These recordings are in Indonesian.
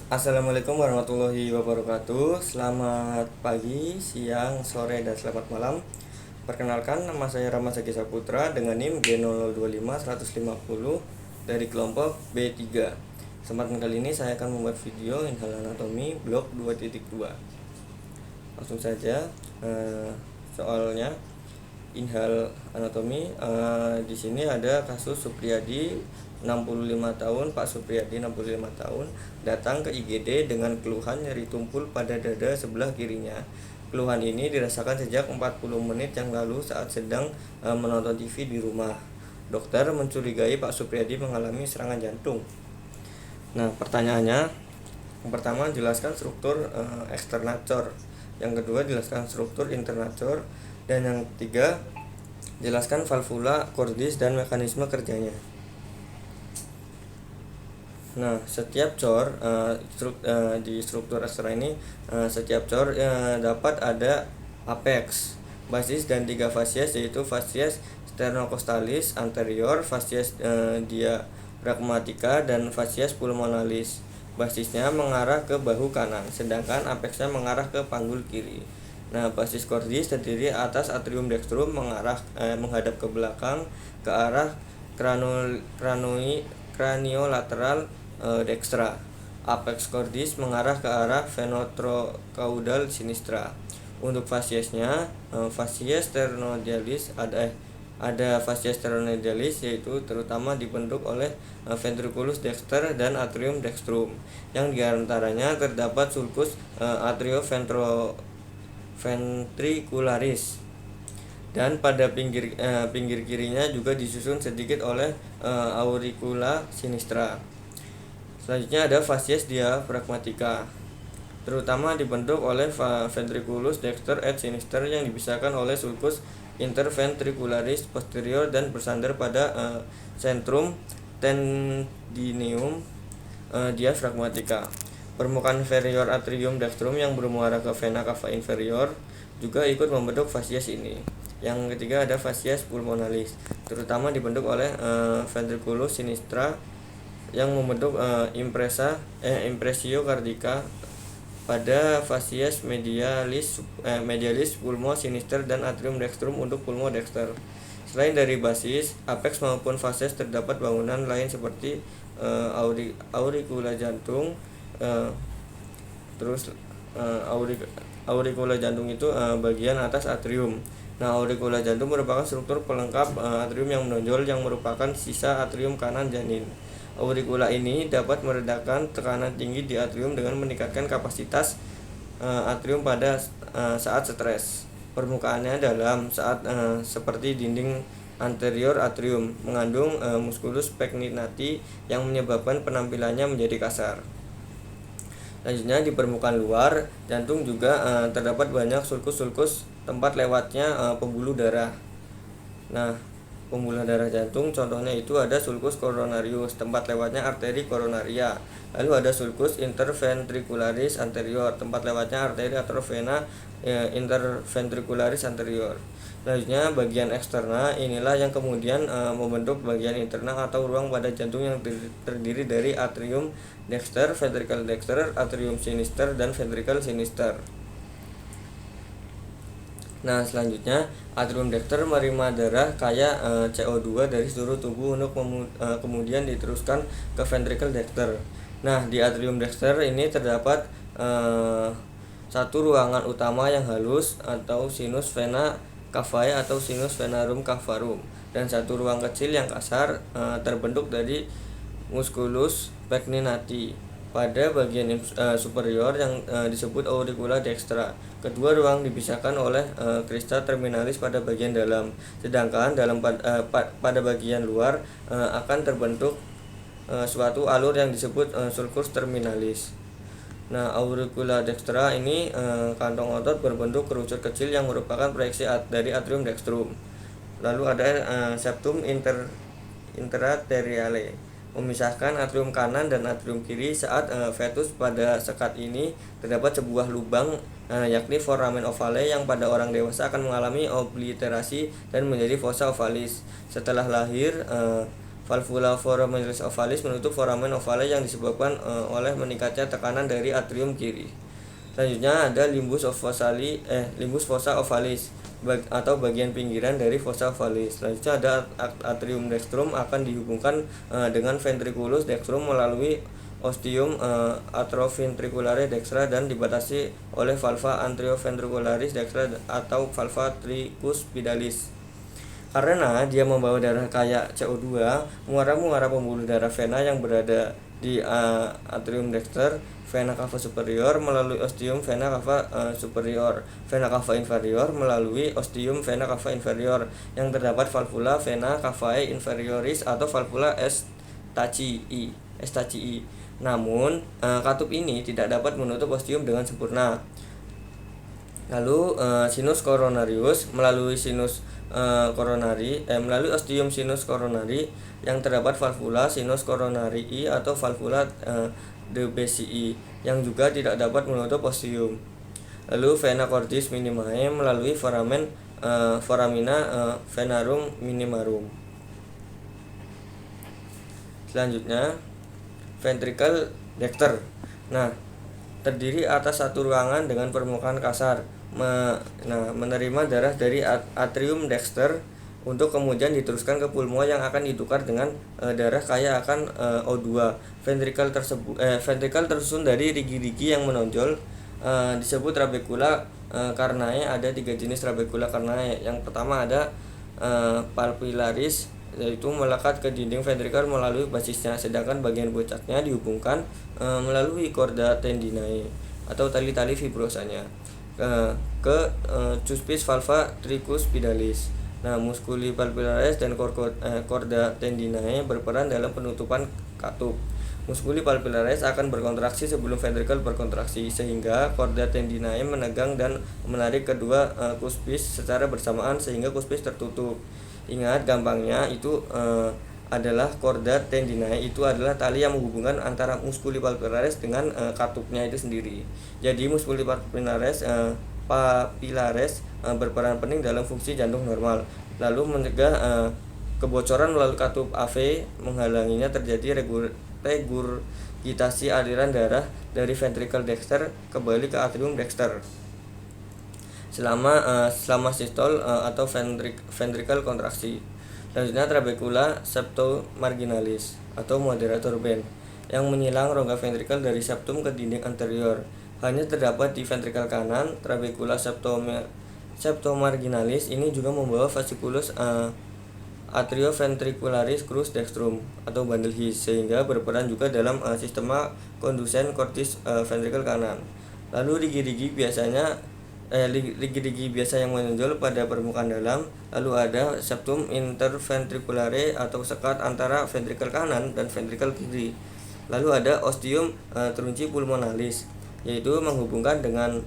Assalamualaikum warahmatullahi wabarakatuh. Selamat pagi, siang, sore, dan selamat malam. Perkenalkan, nama saya Rama Zaki Saputra dengan NIM G0025-150 dari kelompok B3. Kesempatan kali ini saya akan membuat video inhal anatomi blok 2.2. Langsung saja soalnya. Inhal anatomi, di sini ada kasus Supriyadi 65 tahun. Pak Supriyadi 65 tahun datang ke IGD dengan keluhan nyeri tumpul pada dada sebelah kirinya. Keluhan ini dirasakan sejak 40 menit yang lalu saat sedang menonton TV di rumah. Dokter mencurigai Pak Supriyadi mengalami serangan jantung. Nah, pertanyaannya, yang pertama jelaskan struktur externator, yang kedua jelaskan struktur internator, dan yang ketiga jelaskan valvula cordis dan mekanisme kerjanya. Nah, setiap cor di struktur ekstra ini, setiap cor dapat ada apex, basis, dan 3 fasies, yaitu fasies sternocostalis anterior, fasies diaphragmatica, dan fasies pulmonalis. Basisnya mengarah ke bahu kanan, sedangkan apexnya mengarah ke panggul kiri. Nah, basis cordis terdiri atas atrium dextrum menghadap ke belakang ke arah craniolateral dextra. Apex cordis mengarah ke arah venotrocaudal sinistra. Untuk fasiesnya, fasies sternodialis ada fasies sternodialis, yaitu terutama dibentuk oleh ventriculus dexter dan atrium dextrum, yang diantaranya terdapat sulcus atrioventricularis, dan pada pinggir kirinya juga disusun sedikit oleh auricula sinistra. Selanjutnya ada fasies diaphragmatica, terutama dibentuk oleh ventriculus dexter et sinister yang dipisahkan oleh sulcus interventricularis posterior dan bersandar pada centrum tendineum diaphragmatica. Permukaan inferior atrium dextrum yang bermuara ke vena cava inferior juga ikut membentuk fasies ini. Yang ketiga ada fasies pulmonalis, terutama dibentuk oleh ventriculus sinistra yang membentuk impressio cardiaca pada fasies medialis pulmo sinister dan atrium dextrum untuk pulmo dexter. Selain dari basis, apex maupun fasies terdapat bangunan lain seperti auricula jantung. Auricula jantung itu bagian atas atrium. Nah, auricula jantung merupakan struktur pelengkap atrium yang menonjol yang merupakan sisa atrium kanan janin. Auricula ini dapat meredakan tekanan tinggi di atrium dengan meningkatkan kapasitas atrium pada saat stres. Permukaannya dalam saat seperti dinding anterior atrium, mengandung musculus pectinati yang menyebabkan penampilannya menjadi kasar. Selanjutnya di permukaan luar jantung juga terdapat banyak sulcus tempat lewatnya pembuluh darah. Nah, pembuluh darah jantung contohnya itu ada sulcus coronarius, tempat lewatnya arteri coronaria. Lalu ada sulcus interventricularis anterior, tempat lewatnya arteri atau vena interventricularis anterior. Selanjutnya bagian eksterna, inilah yang kemudian membentuk bagian interna atau ruang pada jantung yang terdiri dari atrium dexter, ventricle dexter, atrium sinister, dan ventricle sinister. Nah, selanjutnya atrium dexter menerima darah kaya CO2 dari seluruh tubuh untuk kemudian diteruskan ke ventricle dexter. Nah, di atrium dexter ini terdapat satu ruangan utama yang halus atau sinus vena cavae atau sinus venarum cavarum, dan satu ruang kecil yang kasar terbentuk dari musculus pectinati pada bagian superior yang disebut auricula dextra. Kedua ruang dipisahkan oleh crista terminalis pada bagian dalam, sedangkan pada bagian luar akan terbentuk suatu alur yang disebut sulcus terminalis. Nah, auricula dextra ini kantong otot berbentuk kerucut kecil yang merupakan proyeksi dari atrium dextrum. Lalu ada septum interarteriale memisahkan atrium kanan dan atrium kiri. Saat fetus pada sekat ini terdapat sebuah lubang yakni foramen ovale yang pada orang dewasa akan mengalami obliterasi dan menjadi fossa ovalis. Setelah lahir, Valvula foraminalis ovalis menutup foramen ovalis yang disebabkan oleh meningkatnya tekanan dari atrium kiri. Selanjutnya ada limbus fossa ovalis atau bagian pinggiran dari fossa ovalis. Selanjutnya ada atrium dextrum akan dihubungkan dengan ventriculus dextrum melalui ostium atrioventricularis dextra dan dibatasi oleh valva anterioventricularis dextra atau valva tricuspidalis. Karena dia membawa darah kaya CO2, muara-muara pembuluh darah vena yang berada di atrium dexter, vena cava superior melalui ostium vena cava superior, vena cava inferior melalui ostium vena cava inferior, yang terdapat valvula vena cavae inferioris atau valvula Stachii. Namun katup ini tidak dapat menutup ostium dengan sempurna. Lalu sinus coronarius melalui melalui ostium sinus coronari yang terdapat valvula sinus coronarii atau valvula de Besii yang juga tidak dapat menutup ostium. Lalu vena cordis minimae melalui foramina venarum minimarum. Selanjutnya ventricle dexter. Nah, terdiri atas satu ruangan dengan permukaan kasar. Menerima darah dari atrium dexter untuk kemudian diteruskan ke pulmo yang akan ditukar dengan darah kaya akan O2. Ventricle tersusun dari rigi-rigi yang menonjol disebut trabecula carnae. Ada 3 jenis trabecula carnae. Yang pertama ada palpilaris, yaitu melekat ke dinding ventrikel melalui basisnya, sedangkan bagian puncaknya dihubungkan melalui chorda tendinae atau tali-tali fibrosanya ke cuspis valva tricuspidalis. Nah, musculi palpilaris dan chorda tendinae berperan dalam penutupan katup. Musculi palpilaris akan berkontraksi sebelum ventrikel berkontraksi, sehingga chorda tendinae menegang dan menarik kedua cuspis secara bersamaan sehingga cuspis tertutup. Ingat, gampangnya itu adalah chorda tendinae itu adalah tali yang menghubungkan antara musculi palpilaris dengan katupnya itu sendiri. Jadi musculi palpilaris berperan penting dalam fungsi jantung normal, lalu mencegah kebocoran melalui katup AV, menghalanginya terjadi regurgitasi aliran darah dari ventricle dexter kembali ke atrium dexter selama sistol atau ventricle kontraksi. Selanjutnya trabecula septomarginalis atau moderator band yang menyilang rongga ventrikel dari septum ke dinding anterior. Hanya terdapat di ventrikel kanan. Trabecula septomarginalis ini juga membawa fasciculus atrioventricularis crus dextrum atau bundle His, sehingga berperan juga dalam sistema conducens cordis ventrikel kanan. Lalu rigi-rigi biasa yang menonjol pada permukaan dalam. Lalu ada septum interventriculare atau sekat antara ventrikel kanan dan ventrikel kiri. Lalu ada ostium trunci pulmonalis, yaitu menghubungkan dengan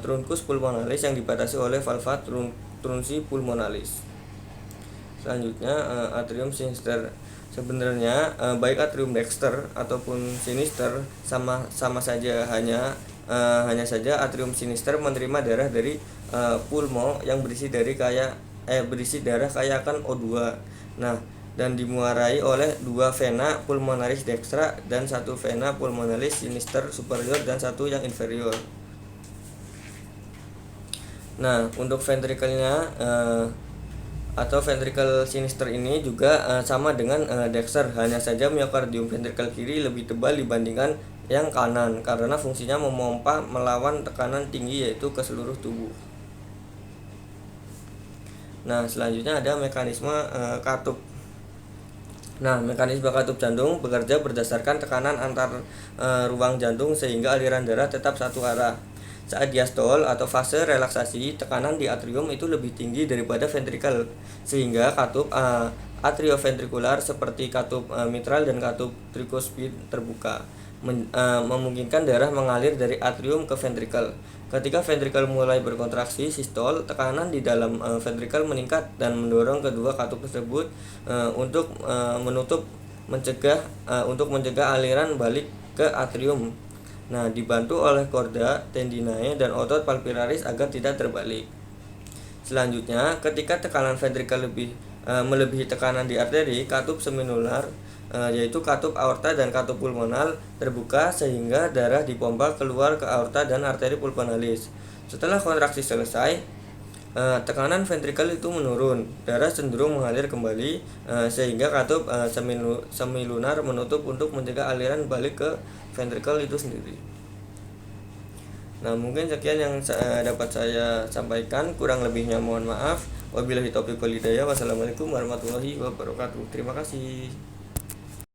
truncus pulmonalis yang dibatasi oleh valva trunci pulmonalis. Selanjutnya atrium sinister. Sebenarnya baik atrium dexter ataupun sinister sama saja, hanya saja atrium sinister menerima darah dari pulmo yang berisi darah kaya akan O2. Nah, dan dimuarai oleh 2 vena pulmonalis dextra dan 1 vena pulmonalis sinister superior dan 1 yang inferior. Nah, untuk ventrikelnya atau ventricle sinister ini juga sama dengan dexter, hanya saja myokardium ventrikel kiri lebih tebal dibandingkan yang kanan karena fungsinya memompa melawan tekanan tinggi, yaitu ke seluruh tubuh. Nah, selanjutnya ada mekanisme katup. Nah, mekanisme katup jantung bekerja berdasarkan tekanan antar ruang jantung sehingga aliran darah tetap satu arah. Saat diastol atau fase relaksasi, tekanan di atrium itu lebih tinggi daripada ventrikel, sehingga katup atrioventrikular seperti katup mitral dan katup tricuspid terbuka, memungkinkan darah mengalir dari atrium ke ventrikel. Ketika ventrikel mulai berkontraksi sistol, tekanan di dalam ventrikel meningkat dan mendorong kedua katup tersebut untuk mencegah aliran balik ke atrium. Nah, dibantu oleh chorda tendinae dan otot palpilaris agar tidak terbalik. Selanjutnya, ketika tekanan ventrikel lebih melebihi tekanan di arteri, katup semilunar yaitu katup aorta dan katup pulmonal terbuka sehingga darah dipompa keluar ke aorta dan arteri pulmonalis. Setelah kontraksi selesai, tekanan ventrikel itu menurun, darah cenderung mengalir kembali sehingga katup semilunar menutup untuk mencegah aliran balik ke ventrikel itu sendiri. Nah, mungkin sekian yang dapat saya sampaikan, kurang lebihnya mohon maaf. Wabillahi taufiq wal hidayah. Wassalamualaikum warahmatullahi wabarakatuh. Terima kasih.